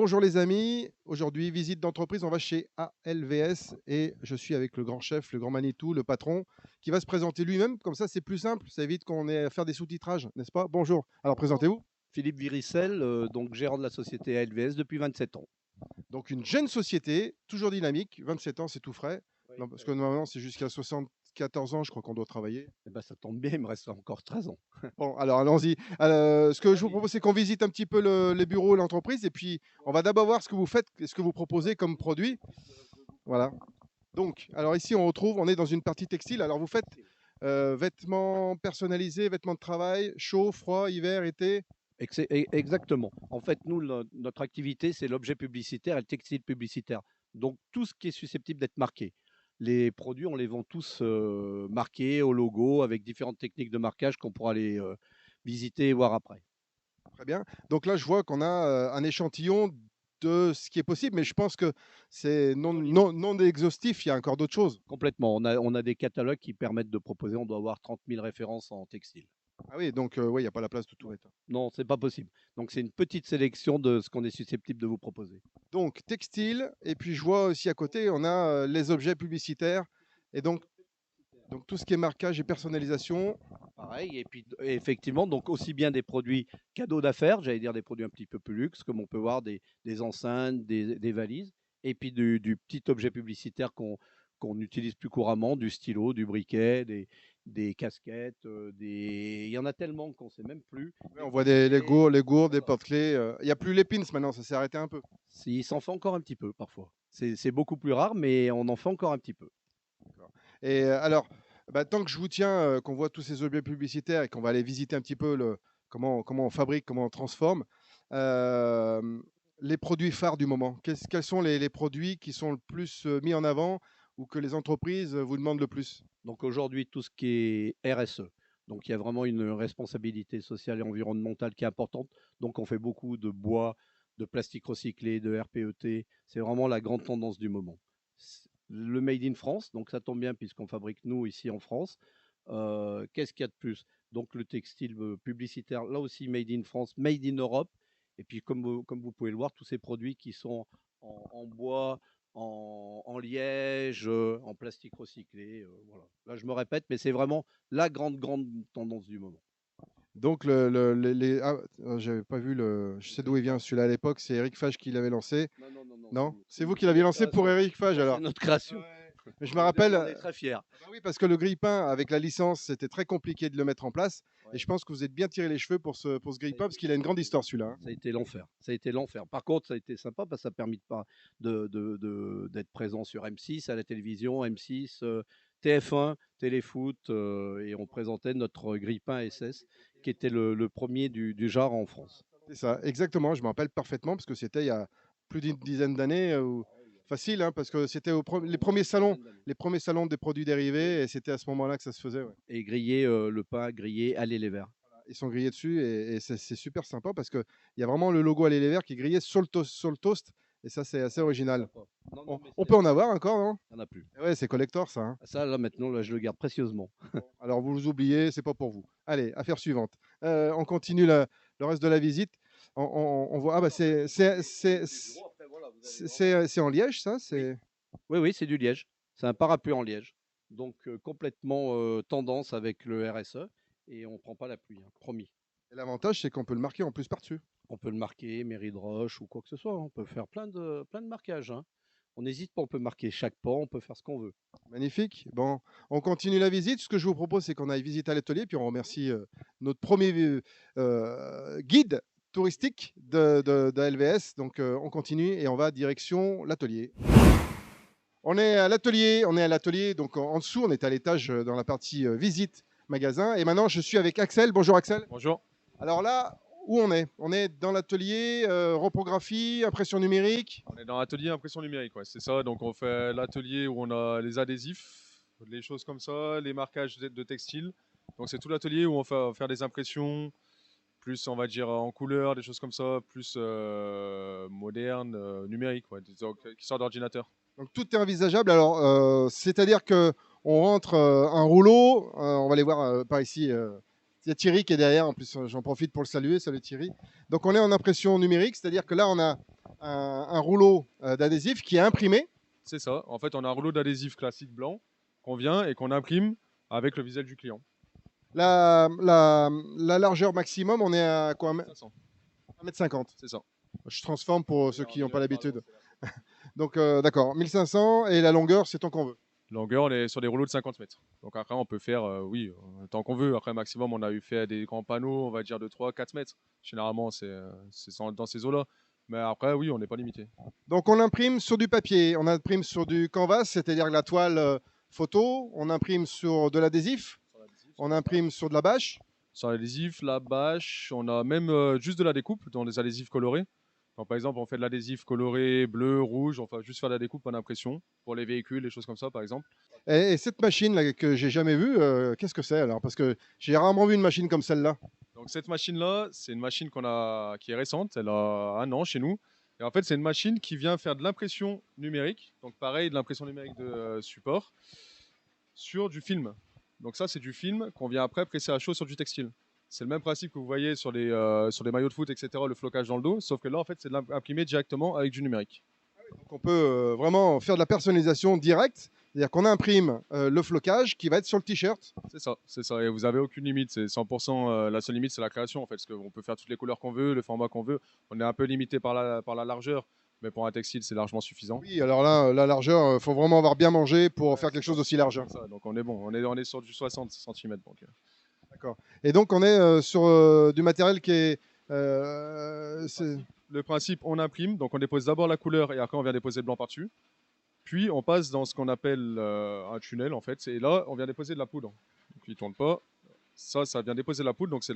Bonjour les amis, aujourd'hui visite d'entreprise, on va chez ALVS et je suis avec le grand chef, le grand Manitou, le patron, qui va se présenter lui-même, comme ça c'est plus simple, ça évite qu'on ait à faire des sous-titrages, n'est-ce pas? Bonjour, alors Bonjour, présentez-vous. Philippe Viricel, donc gérant de la société ALVS depuis 27 ans. Donc une jeune société, toujours dynamique, 27 ans c'est tout frais, Oui, non, parce que normalement c'est jusqu'à 74 ans je crois qu'on doit travailler. eh ben, ça tombe bien, il me reste encore 13 ans. Bon, alors allons-y. Ce que je vous propose, c'est qu'on visite un petit peu les bureaux, l'entreprise, et puis on va d'abord voir ce que vous faites et ce que vous proposez comme produit. Voilà. Donc, alors ici, on est dans une partie textile. Alors, vous faites vêtements personnalisés, vêtements de travail, chaud, froid, hiver, été. Exactement. En fait, nous, notre activité, c'est l'objet publicitaire et le textile publicitaire. Donc, tout ce qui est susceptible d'être marqué. Les produits, on les vend tous marqués au logo avec différentes techniques de marquage qu'on pourra aller visiter et voir après. Très bien. Donc là, je vois qu'on a un échantillon de ce qui est possible, mais je pense que c'est C'est non limite. non exhaustif. Il y a encore d'autres choses. Complètement. On a des catalogues qui permettent de proposer, on doit avoir 30 000 références en textile. Ah oui, donc ouais, il n'y a pas la place de tout Non, mettre. non, c'est pas possible. Donc c'est une petite sélection de ce qu'on est susceptible de vous proposer. Donc, textile, et puis je vois aussi à côté, on a les objets publicitaires, et donc tout ce qui est marquage et personnalisation. Pareil, et puis effectivement, donc aussi bien des produits cadeaux d'affaires, j'allais dire des produits un petit peu plus luxe, comme on peut voir des enceintes, des valises, et puis du petit objet publicitaire qu'on utilise plus couramment, du stylo, du briquet, des casquettes, il y en a tellement qu'on ne sait même plus, Ouais, des on voit porte-clés, les gourdes, des voilà. porte-clés. Il n'y a plus les pins maintenant, ça s'est arrêté un peu. Il s'en fait encore un petit peu parfois. C'est beaucoup plus rare, mais on en fait encore un petit peu. D'accord. Et alors, bah, tant que je vous tiens, qu'on voit tous ces objets publicitaires et qu'on va aller visiter un petit peu comment on fabrique, comment on transforme, euh, les produits phares du moment, quels sont les produits qui sont le plus mis en avant ou que les entreprises vous demandent le plus? Donc aujourd'hui, tout ce qui est RSE. Donc il y a vraiment une responsabilité sociale et environnementale qui est importante. Donc on fait beaucoup de bois, de plastique recyclé, de RPET. C'est vraiment la grande tendance du moment. Le Made in France, donc ça tombe bien puisqu'on fabrique nous ici en France. Qu'est-ce qu'il y a de plus? Donc le textile publicitaire, là aussi Made in France, Made in Europe. Et puis comme vous pouvez le voir, tous ces produits qui sont en bois, en liège, en plastique recyclé. Voilà. Là, je me répète, mais c'est vraiment la grande tendance du moment. Donc, j'avais pas vu je sais d'où il vient celui-là à l'époque, c'est Eric Fage qui l'avait lancé. Non, non, non, non, Non? C'est vous qui c'est l'aviez notre lancé pour création. Eric Fage C'est alors? notre création. Ouais. Mais je me rappelle, On en est très fiers. bah oui, parce que le grille-pain avec la licence, c'était très compliqué de le mettre en place. Et Ouais. je pense que vous êtes bien tiré les cheveux pour ce Ça a grille-pain, parce été, qu'il a une grande histoire celui-là, hein. ça a été l'enfer. Ça a été l'enfer. Par contre, ça a été sympa parce que ça a permis d'être présent sur M6, à la télévision, M6, TF1, Téléfoot, et on présentait notre grille-pain SS, qui était le premier du genre en France. C'est ça, exactement. Je me rappelle parfaitement, parce que c'était il y a plus d'une dizaine d'années, facile, hein, parce que c'était Une quinzaine d'années. les premiers salons des produits dérivés, et c'était à ce moment-là que ça se faisait. Ouais. Et griller le pain, grillé à lait les verts. Ils sont grillés dessus, et c'est super sympa, parce qu'il y a vraiment le logo à les verts qui est grillé sur le toast, et ça, c'est assez Ouais, c'est original. sympa. Non, non, mais On peut en avoir encore, non? il n'y en a plus. Ouais, c'est collector, ça, hein. Ça, là, maintenant, là, je le garde précieusement. Bon, alors vous vous oubliez, c'est pas pour vous. Allez, affaire suivante. On continue le reste de la visite. On voit, ah bah Non, mais vous visitez tous les bureaux, après, voilà, vous allez voir. c'est en liège, ça? Oui, C'est oui, oui, c'est du liège. C'est un parapluie en liège. Donc, complètement tendance avec le RSE. Et on ne prend pas la pluie, hein, promis. et l'avantage, c'est qu'on peut le marquer en plus par-dessus. On peut le marquer, mairie de Roche ou quoi que ce soit, hein. On peut faire plein de marquages, hein. On n'hésite pas, on peut marquer chaque pan, on peut faire ce qu'on veut. Magnifique. Bon, on continue la visite. Ce que je vous propose, c'est qu'on aille visiter à l'atelier, puis on remercie notre premier guide touristique de LVS. Donc, on continue et on va direction l'atelier. On est à l'atelier, donc en dessous, on est à l'étage dans la partie visite magasin. Et maintenant, je suis avec Axel. Bonjour Axel. Bonjour. Alors là, où on est? On est dans l'atelier reprographie, impression numérique. On est dans l'atelier impression numérique, ouais, c'est ça. Donc on fait l'atelier où on a les adhésifs, les choses comme ça, les marquages de textile. Donc c'est tout l'atelier où on va faire des impressions, plus on va dire en couleur, des choses comme ça, plus modernes, numériques, ouais, qui sortent d'ordinateur. Donc tout est envisageable. Alors, c'est-à-dire que on rentre un rouleau. On va les voir par ici. Il y a Thierry qui est derrière, en plus j'en profite pour le saluer. Salut Thierry. Donc on est en impression numérique, c'est-à-dire que là on a un rouleau d'adhésif qui est imprimé. C'est ça. En fait, on a un rouleau d'adhésif classique blanc qu'on vient et qu'on imprime avec le visuel du client. La largeur maximum, on est à quoi? 500. 1,50 m. C'est ça. Je transforme pour ceux qui n'ont pas l'habitude. Donc d'accord, 1500 et la longueur, c'est tant qu'on veut. Longueur, on est sur des rouleaux de 50 mètres. Donc après, on peut faire, oui, tant qu'on veut. Après, maximum, on a eu fait des grands panneaux, on va dire de 3-4 mètres. Généralement, c'est dans ces eaux-là. Mais après, oui, on n'est pas limité. Donc on imprime sur du papier, on imprime sur du canvas, c'est-à-dire la toile photo, on imprime sur de l'adhésif, on imprime sur de la bâche. Sur l'adhésif, la bâche, on a même juste de la découpe dans les adhésifs colorés. Donc, par exemple, on fait de l'adhésif coloré, bleu, rouge, on va juste faire de la découpe en impression pour les véhicules, les choses comme ça, par exemple. Et cette machine-là que j'ai jamais vue, qu'est-ce que c'est alors? Parce que j'ai rarement vu une machine comme celle-là. Donc cette machine-là, c'est une machine qui est récente, elle a 1 an chez nous. Et en fait, c'est une machine qui vient faire de l'impression numérique, donc pareil, de l'impression numérique de support, sur du film. Donc ça, c'est du film qu'on vient après presser à chaud sur du textile. C'est le même principe que vous voyez sur les maillots de foot, etc., le flocage dans le dos, sauf que là, en fait, c'est imprimé directement avec du numérique. Donc on peut vraiment faire de la personnalisation directe, c'est-à-dire qu'on imprime le flocage qui va être sur le t-shirt. C'est ça, c'est ça. Et vous n'avez aucune limite, c'est 100%, la seule limite, c'est la création, en fait, parce qu'on peut faire toutes les couleurs qu'on veut, le format qu'on veut. On est un peu limité par la largeur, mais pour un textile, c'est largement suffisant. Oui, alors là, la largeur, il faut vraiment avoir bien mangé pour faire quelque chose d'aussi large. Ça, donc on est bon, on est sur du 60 cm. Donc. D'accord. Et donc on est sur du matériel qui est... Le principe, on imprime, donc on dépose d'abord la couleur et après on vient déposer le blanc par-dessus. Puis on passe dans ce qu'on appelle un tunnel en fait, et là on vient déposer de la poudre. Donc il ne tourne pas, ça vient déposer de la poudre, donc cette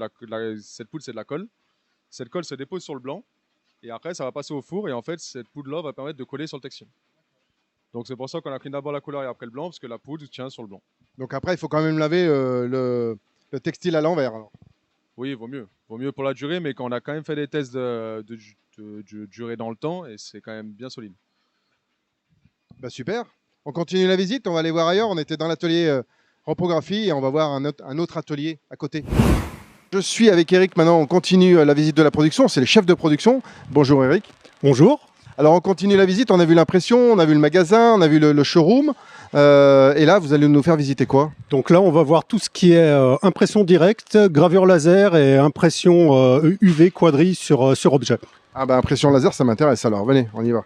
poudre c'est de la colle. Cette colle se dépose sur le blanc et après ça va passer au four et en fait cette poudre-là va permettre de coller sur le textile. Donc c'est pour ça qu'on a pris d'abord la couleur et après le blanc, parce que la poudre tient sur le blanc. Donc après il faut quand même laver le textile à l'envers. Oui, vaut mieux. Vaut mieux pour la durée, mais quand on a quand même fait des tests de durée dans le temps, et c'est quand même bien solide. Bah super. On continue la visite, on va aller voir ailleurs. On était dans l'atelier reprographie et on va voir un autre atelier à côté. Je suis avec Eric maintenant, on continue la visite de la production. C'est le chef de production. Bonjour Eric. Bonjour. Alors on continue la visite, on a vu l'impression, on a vu le magasin, on a vu le showroom. Et là, vous allez nous faire visiter quoi? Donc là, on va voir tout ce qui est impression directe, gravure laser et impression UV quadri sur objet. Ah bah impression laser, ça m'intéresse alors. Venez, on y va.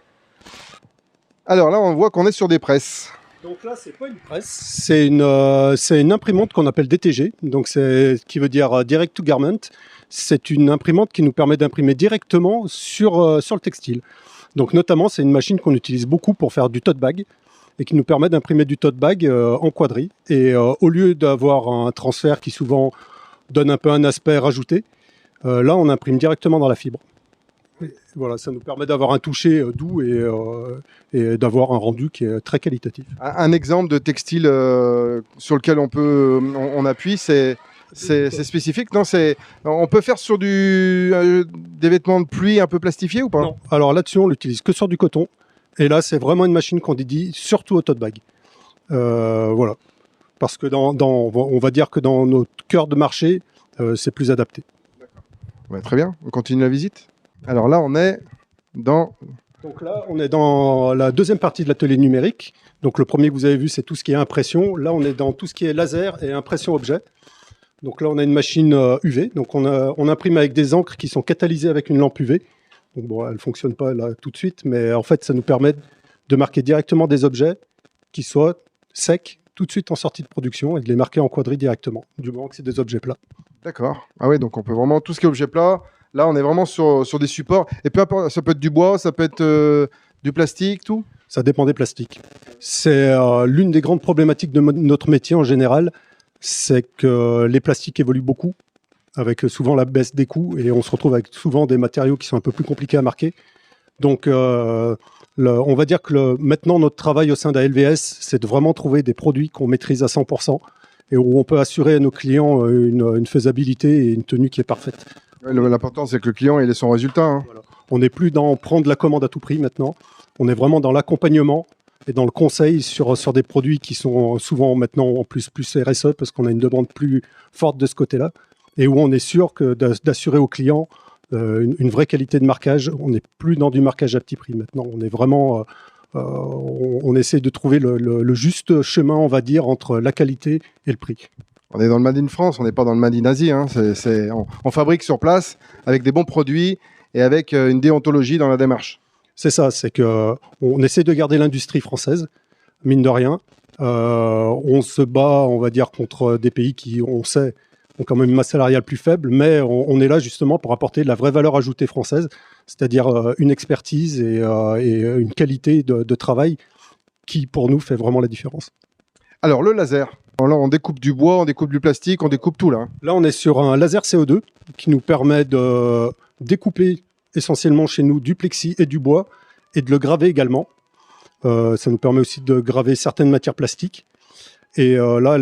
Alors là, on voit qu'on est sur des presses. Donc là, c'est pas une presse, c'est une imprimante qu'on appelle DTG, donc c'est qui veut dire Direct to Garment. C'est une imprimante qui nous permet d'imprimer directement sur le textile. Donc notamment, c'est une machine qu'on utilise beaucoup pour faire du tote bag et qui nous permet d'imprimer du tote bag en quadri. Et au lieu d'avoir un transfert qui souvent donne un peu un aspect rajouté, là, on imprime directement dans la fibre. Et voilà, ça nous permet d'avoir un toucher doux et d'avoir un rendu qui est très qualitatif. Un exemple de textile sur lequel on appuie, c'est spécifique, non? On peut faire sur des vêtements de pluie un peu plastifiés ou pas? Non. Alors là-dessus, on l'utilise que sur du coton. Et là, c'est vraiment une machine qu'on dédie surtout au tote bag. Voilà. Parce que on va dire que dans notre cœur de marché, c'est plus adapté. Ouais, très bien. On continue la visite. Alors là, on est dans... Donc là, on est dans la deuxième partie de l'atelier numérique. Donc le premier que vous avez vu, c'est tout ce qui est impression. Là, on est dans tout ce qui est laser et impression objet. Donc là, on a une machine UV. Donc on imprime avec des encres qui sont catalysées avec une lampe UV. Donc bon, elle ne fonctionne pas là tout de suite, mais en fait, ça nous permet de marquer directement des objets qui soient secs tout de suite en sortie de production et de les marquer en quadri directement, du moment que c'est des objets plats. D'accord. Ah oui, donc on peut vraiment, tout ce qui est objet plat, là, on est vraiment sur des supports. Et peu importe, ça peut être du bois, ça peut être du plastique, tout? Ça dépend des plastiques. C'est l'une des grandes problématiques de notre métier en général, c'est que les plastiques évoluent beaucoup, avec souvent la baisse des coûts, et on se retrouve avec souvent des matériaux qui sont un peu plus compliqués à marquer. Donc, on va dire que maintenant, notre travail au sein d'ALVS, c'est de vraiment trouver des produits qu'on maîtrise à 100%, et où on peut assurer à nos clients une faisabilité et une tenue qui est parfaite. L'important, c'est que le client ait son résultat. Hein. Voilà. On n'est plus dans prendre la commande à tout prix maintenant, on est vraiment dans l'accompagnement et dans le conseil sur des produits qui sont souvent maintenant en plus RSE, parce qu'on a une demande plus forte de ce côté-là. et où on est sûr d'assurer aux clients une vraie qualité de marquage. On n'est plus dans du marquage à petit prix maintenant. On est vraiment, on essaie de trouver le juste chemin, on va dire, entre la qualité et le prix. On est dans le Made in France, on n'est pas dans le Made in Asie. Hein. On fabrique sur place avec des bons produits et avec une déontologie dans la démarche. C'est ça, c'est qu'on essaie de garder l'industrie française, mine de rien. On se bat, on va dire, contre des pays qui, on sait, ont quand même une masse salariale plus faible, mais on est là justement pour apporter de la vraie valeur ajoutée française, c'est-à-dire une expertise et une qualité de travail qui, pour nous, fait vraiment la différence. Alors, le laser. Là, on découpe du bois, on découpe du plastique, on découpe tout là. Là, on est sur un laser CO2 qui nous permet de découper essentiellement chez nous du plexi et du bois et de le graver également. Ça nous permet aussi de graver certaines matières plastiques. Et là,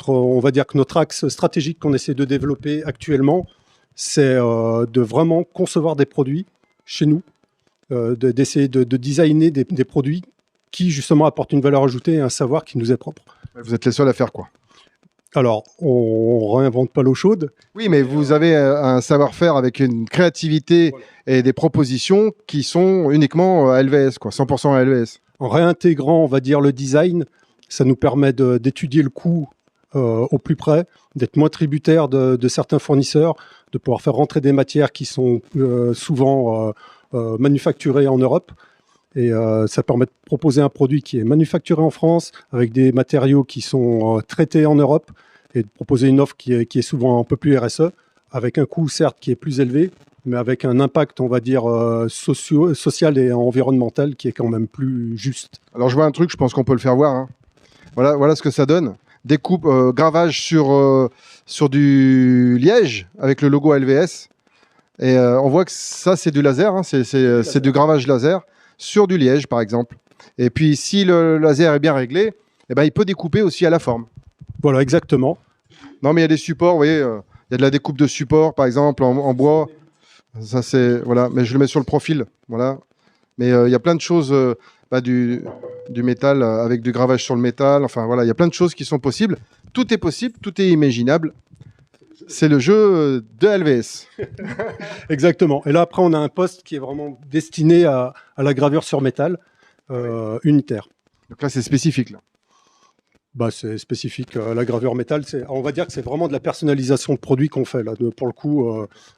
on va dire que notre axe stratégique qu'on essaie de développer actuellement, c'est de vraiment concevoir des produits chez nous, d'essayer de designer des produits qui justement apportent une valeur ajoutée et un savoir qui nous est propre. Vous êtes les seuls à faire quoi? Alors, on ne réinvente pas l'eau chaude. Oui, mais vous avez un savoir-faire avec une créativité et des propositions qui sont uniquement à LVS, quoi, 100% à LVS. En réintégrant, on va dire, le design, ça nous permet d'étudier le coût au plus près, d'être moins tributaire de certains fournisseurs, de pouvoir faire rentrer des matières qui sont souvent manufacturées en Europe. Et ça permet de proposer un produit qui est manufacturé en France, avec des matériaux qui sont traités en Europe, et de proposer une offre qui est souvent un peu plus RSE, avec un coût certes qui est plus élevé, mais avec un impact, on va dire, social et environnemental qui est quand même plus juste. Alors je vois un truc, je pense qu'on peut le faire voir. Hein. Voilà ce que ça donne. Découpe, gravage sur du liège avec le logo LVS. Et on voit que ça, c'est du laser, hein. C'est du gravage laser sur du liège, par exemple. Et puis, si le laser est bien réglé, eh ben, il peut découper aussi à la forme. Voilà, exactement. Non, mais il y a des supports, vous voyez, il y a de la découpe de support, par exemple, en bois. Ça, c'est... Voilà, mais je le mets sur le profil. Voilà. Mais il y a plein de choses, du métal, avec du gravage sur le métal. Enfin, voilà, il y a plein de choses qui sont possibles. Tout est possible, tout est imaginable. C'est le jeu de LVS. Exactement. Et là, après, on a un poste qui est vraiment destiné à la gravure sur métal unitaire. Donc là, c'est spécifique. Là. C'est spécifique. La gravure métal, on va dire que c'est vraiment de la personnalisation de produits qu'on fait. Là. Pour le coup,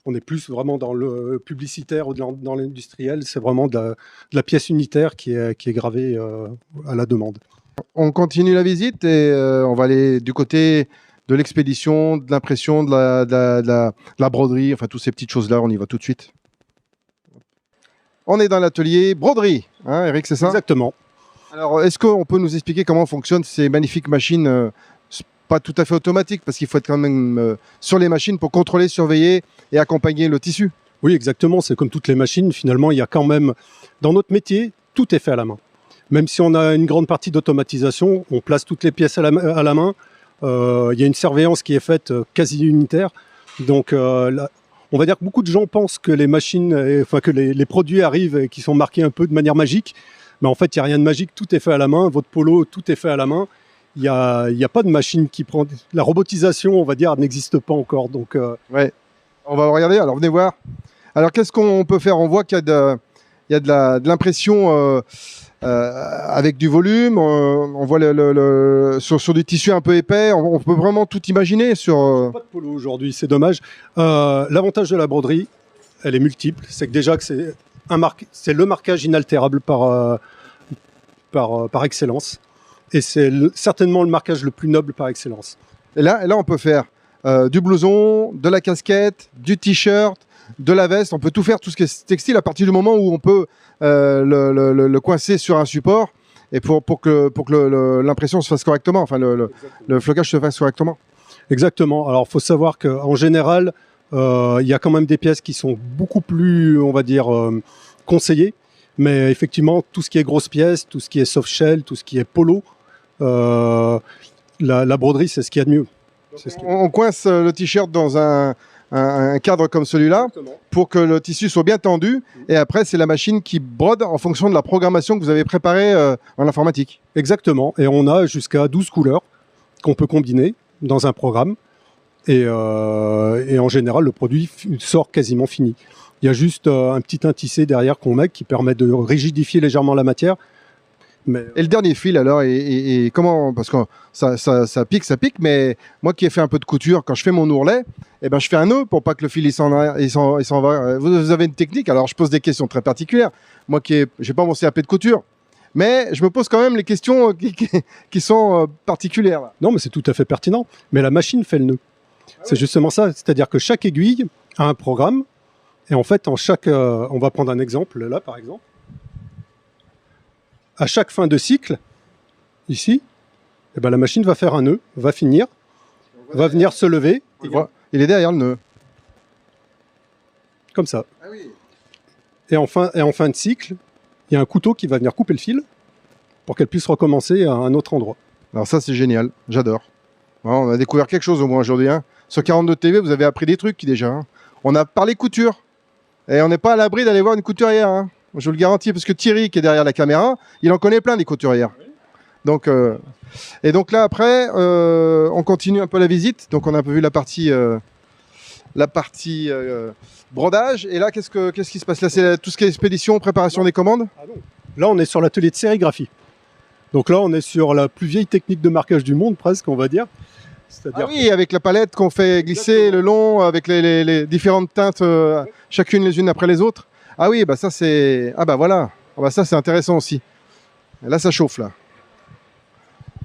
on est plus vraiment dans le publicitaire ou dans l'industriel. C'est vraiment de la pièce unitaire qui est gravée à la demande. On continue la visite et on va aller du côté de l'expédition, de l'impression, de la broderie, enfin toutes ces petites choses-là, on y va tout de suite. On est dans l'atelier broderie, hein, Eric, c'est ça? Exactement. Alors, est-ce qu'on peut nous expliquer comment fonctionnent ces magnifiques machines pas tout à fait automatiques, parce qu'il faut être quand même sur les machines pour contrôler, surveiller et accompagner le tissu? Oui, exactement, c'est comme toutes les machines, finalement, il y a quand même, dans notre métier, tout est fait à la main. Même si on a une grande partie d'automatisation, on place toutes les pièces à la main. Il y a une surveillance qui est faite quasi unitaire. Donc, on va dire que beaucoup de gens pensent que les machines, que les produits arrivent et qu'ils sont marqués un peu de manière magique. Mais en fait, il n'y a rien de magique. Tout est fait à la main. Votre polo, tout est fait à la main. Il n'y a pas de machine qui prend... La robotisation, on va dire, n'existe pas encore. Donc, ouais. On va regarder. Alors, venez voir. Alors, qu'est-ce qu'on peut faire? On voit qu'il y a de l'impression... avec du volume, on voit sur du tissu un peu épais, on peut vraiment tout imaginer sur... Pas de polo aujourd'hui, c'est dommage. L'avantage de la broderie, elle est multiple. C'est que déjà que c'est le marquage inaltérable par excellence. Et c'est certainement le marquage le plus noble par excellence. Et là on peut faire du blouson, de la casquette, du t-shirt, de la veste. On peut tout faire, tout ce qui est textile, à partir du moment où on peut le coincer sur un support et pour que l'impression se fasse correctement, enfin le flocage se fasse correctement. Exactement. Alors, il faut savoir qu'en général, il y a quand même des pièces qui sont beaucoup plus, on va dire, conseillées. Mais effectivement, tout ce qui est grosses pièces, tout ce qui est soft shell, tout ce qui est polo, la broderie, c'est ce qu'il y a de mieux. On coince le t-shirt dans un cadre comme celui-là pour que le tissu soit bien tendu, et après c'est la machine qui brode en fonction de la programmation que vous avez préparée en informatique. Exactement, et on a jusqu'à 12 couleurs qu'on peut combiner dans un programme Et en général, le produit sort quasiment fini. Il y a juste un petit intissé derrière qu'on met qui permet de rigidifier légèrement la matière. Mais... Et le dernier fil, alors, et comment? Parce que ça pique, mais moi qui ai fait un peu de couture, quand je fais mon ourlet, eh ben, je fais un nœud pour pas que le fil il s'en va. Vous avez une technique, alors je pose des questions très particulières. Moi j'ai pas mon CAP de couture, mais je me pose quand même les questions qui sont particulières. Non, mais c'est tout à fait pertinent. Mais la machine fait le nœud. C'est justement ça. C'est-à-dire que chaque aiguille a un programme. Et en fait, on va prendre un exemple, là, par exemple. À chaque fin de cycle, ici, eh ben, la machine va faire un nœud, va finir, va venir se lever. Il est derrière le nœud. Comme ça. Ah oui. Et en fin de cycle, il y a un couteau qui va venir couper le fil pour qu'elle puisse recommencer à un autre endroit. Alors ça, c'est génial. J'adore. On a découvert quelque chose au moins aujourd'hui. Hein. Sur 42 TV, vous avez appris des trucs déjà. Hein. On a parlé couture. Et on n'est pas à l'abri d'aller voir une couturière. Hein. Je vous le garantis, parce que Thierry, qui est derrière la caméra, il en connaît plein des couturières. Donc, et donc là, après, on continue un peu la visite. Donc on a un peu vu la partie brodage. Et là, qu'est-ce qui se passe? Là, c'est tout ce qui est expédition, préparation des commandes. Ah non. Là, on est sur l'atelier de sérigraphie. Donc là, on est sur la plus vieille technique de marquage du monde, presque, on va dire. Ah oui, avec la palette qu'on fait glisser le long, avec les différentes teintes, chacune les unes après les autres. Ah oui, bah ça c'est... Ah bah voilà, ah bah ça c'est intéressant aussi. Et là, ça chauffe, là.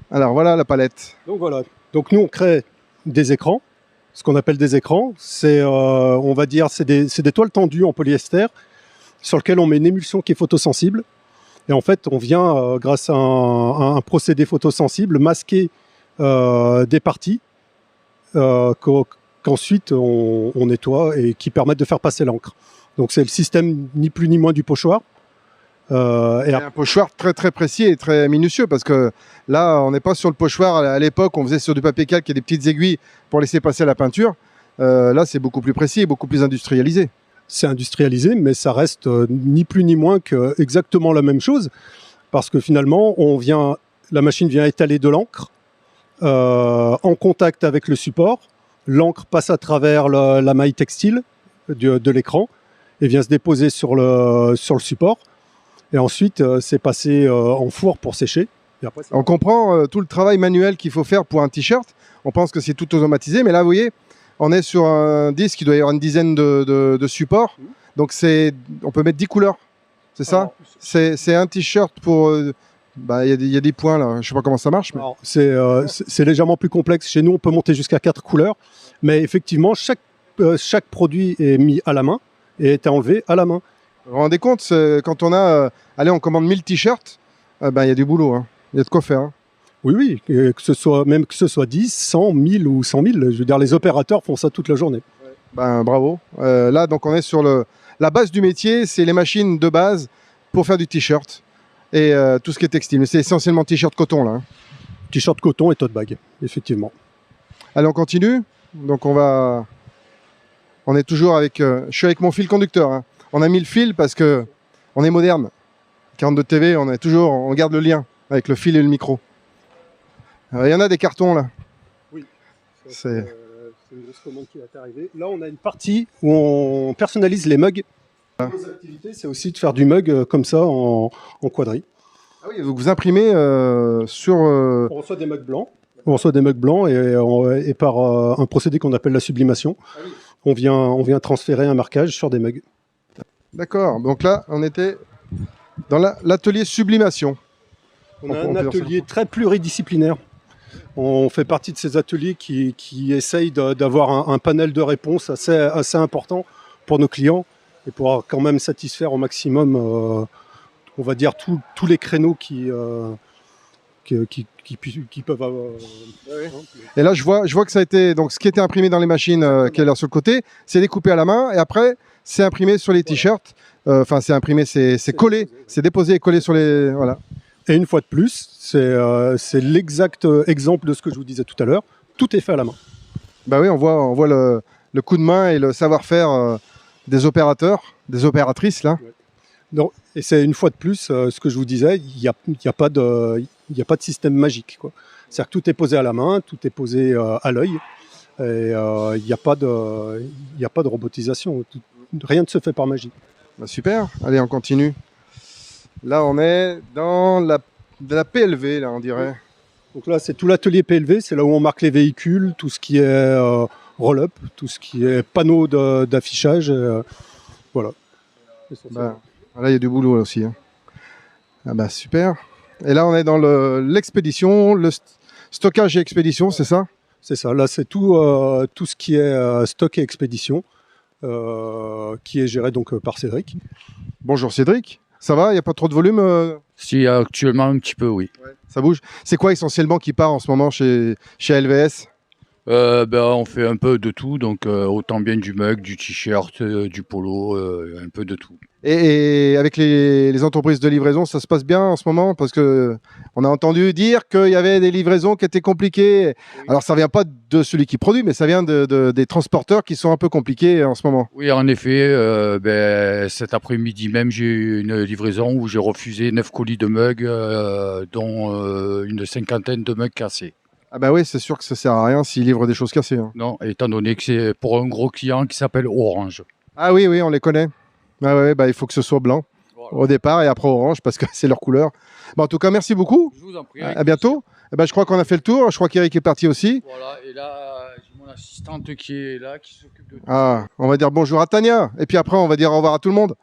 Alors voilà la palette. Donc voilà. Donc nous, on crée des écrans. Ce qu'on appelle des écrans, c'est, on va dire, c'est des toiles tendues en polyester sur lesquelles on met une émulsion qui est photosensible. Et en fait, on vient, grâce à un procédé photosensible, masquer des parties qu'ensuite on nettoie et qui permettent de faire passer l'encre. Donc c'est le système ni plus ni moins du pochoir. Un pochoir très très précis et très minutieux, parce que là on n'est pas sur le pochoir à l'époque, on faisait sur du papier calque et des petites aiguilles pour laisser passer la peinture. Là c'est beaucoup plus précis et beaucoup plus industrialisé. C'est industrialisé, mais ça reste ni plus ni moins que exactement la même chose, parce que finalement la machine vient étaler de l'encre en contact avec le support. L'encre passe à travers la maille textile de l'écran et vient se déposer sur le support. Et ensuite, c'est passé en four pour sécher. Et après, on comprend tout le travail manuel qu'il faut faire pour un t-shirt. On pense que c'est tout automatisé, mais là, vous voyez, on est sur un disque, il doit y avoir une dizaine de supports. Donc, on peut mettre 10 couleurs, c'est ça? C'est un t-shirt pour... il y a des points là, je ne sais pas comment ça marche. Mais... C'est légèrement plus complexe. Chez nous, on peut monter jusqu'à 4 couleurs. Mais effectivement, chaque produit est mis à la main et est enlevé à la main. Vous vous rendez compte, quand on a... on commande 1000 t-shirts, il y a du boulot. Hein. Il y a de quoi faire. Hein. Oui, que ce soit 10, 100, 1000 ou 100 000. Je veux dire, les opérateurs font ça toute la journée. Bravo. Là, donc, on est sur la base du métier. C'est les machines de base pour faire du t-shirt. Et tout ce qui est textile. Mais c'est essentiellement t-shirt coton, là. Hein. T-shirt coton et tote bag, effectivement. Allez, on continue. Donc, on est toujours avec... je suis avec mon fil conducteur. Hein. On a mis le fil parce que on est moderne. 42 TV, on garde le lien avec le fil et le micro. Il y en a des cartons, là. Oui. C'est une grosse commande qui va arriver. Là, on a une partie où on personnalise les mugs. Nos activités, c'est aussi de faire du mug comme ça en quadrille. Ah oui, donc vous imprimez sur... On reçoit des mugs blancs. On reçoit des mugs blancs et par un procédé qu'on appelle la sublimation, on vient transférer un marquage sur des mugs. D'accord. Donc là, on était dans l'atelier sublimation. On a un atelier très pluridisciplinaire. On fait partie de ces ateliers qui essayent d'avoir un panel de réponses assez important pour nos clients et pour quand même satisfaire au maximum, on va dire, tous les créneaux qui peuvent avoir. Et là, je vois que ça a été, donc ce qui était imprimé dans les machines qui est là sur le côté, c'est découpé à la main et après c'est imprimé sur les t-shirts. Enfin, c'est imprimé, c'est collé, c'est déposé et collé sur les... Voilà. Et une fois de plus, c'est l'exact exemple de ce que je vous disais tout à l'heure. Tout est fait à la main. Bah oui, on voit le coup de main et le savoir-faire des opérateurs, des opératrices là. Ouais. Non, et c'est une fois de plus ce que je vous disais, il n'y a pas de système magique, quoi. C'est-à-dire que tout est posé à la main, tout est posé à l'œil. Et il n'y a pas de robotisation. Rien ne se fait par magie. Bah, super, allez on continue. Là on est dans de la PLV, là on dirait. Donc là c'est tout l'atelier PLV, c'est là où on marque les véhicules, tout ce qui est roll-up, tout ce qui est panneaux d'affichage. Voilà. Bah, là il y a du boulot là aussi. Hein. Ah bah super. Et là on est dans l'expédition, le stockage et expédition, c'est ça? C'est ça, là c'est tout ce qui est stock et expédition, qui est géré donc par Cédric. Bonjour Cédric, ça va? Il n'y a pas trop de volume Si, actuellement un petit peu, oui. Ouais. Ça bouge. C'est quoi essentiellement qui part en ce moment chez LVS? On fait un peu de tout, donc autant bien du mug, du t-shirt, du polo, un peu de tout. Et avec les entreprises de livraison, ça se passe bien en ce moment? Parce que on a entendu dire qu'il y avait des livraisons qui étaient compliquées. Oui. Alors ça vient pas de celui qui produit, mais ça vient des transporteurs qui sont un peu compliqués en ce moment. Oui, en effet, cet après-midi même, j'ai eu une livraison où j'ai refusé 9 colis de mugs, dont une cinquantaine de mugs cassés. Ah bah oui, c'est sûr que ça sert à rien s'ils livrent des choses cassées. Hein. Non, étant donné que c'est pour un gros client qui s'appelle Orange. Ah oui, on les connaît. Ah ouais, bah il faut que ce soit blanc au départ et après orange parce que c'est leur couleur. Bon, en tout cas, merci beaucoup. Je vous en prie. À bientôt. Eh ben, je crois qu'on a fait le tour. Je crois qu'Eric est parti aussi. Voilà, et là, j'ai mon assistante qui est là, qui s'occupe de tout. Ah, on va dire bonjour à Tania. Et puis après, on va dire au revoir à tout le monde.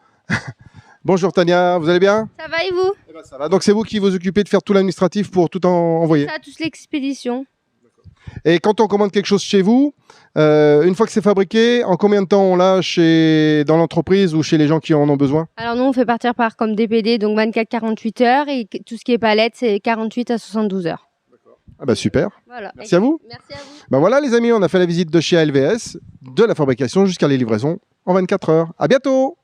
Bonjour Tania, vous allez bien? Ça va et vous? Eh ben, ça va. Donc c'est vous qui vous occupez de faire tout l'administratif pour tout envoyer? Ça, toute l'expédition. Et quand on commande quelque chose chez vous, une fois que c'est fabriqué, en combien de temps on l'a dans l'entreprise ou chez les gens qui en ont besoin? Alors nous, on fait partir par comme DPD, donc 24-48 heures, et tout ce qui est palette, c'est 48 à 72 heures. Ah bah super. Voilà. Merci à vous. Merci à vous. Bah voilà les amis, on a fait la visite de chez LVS, de la fabrication jusqu'à les livraisons en 24 heures. À bientôt.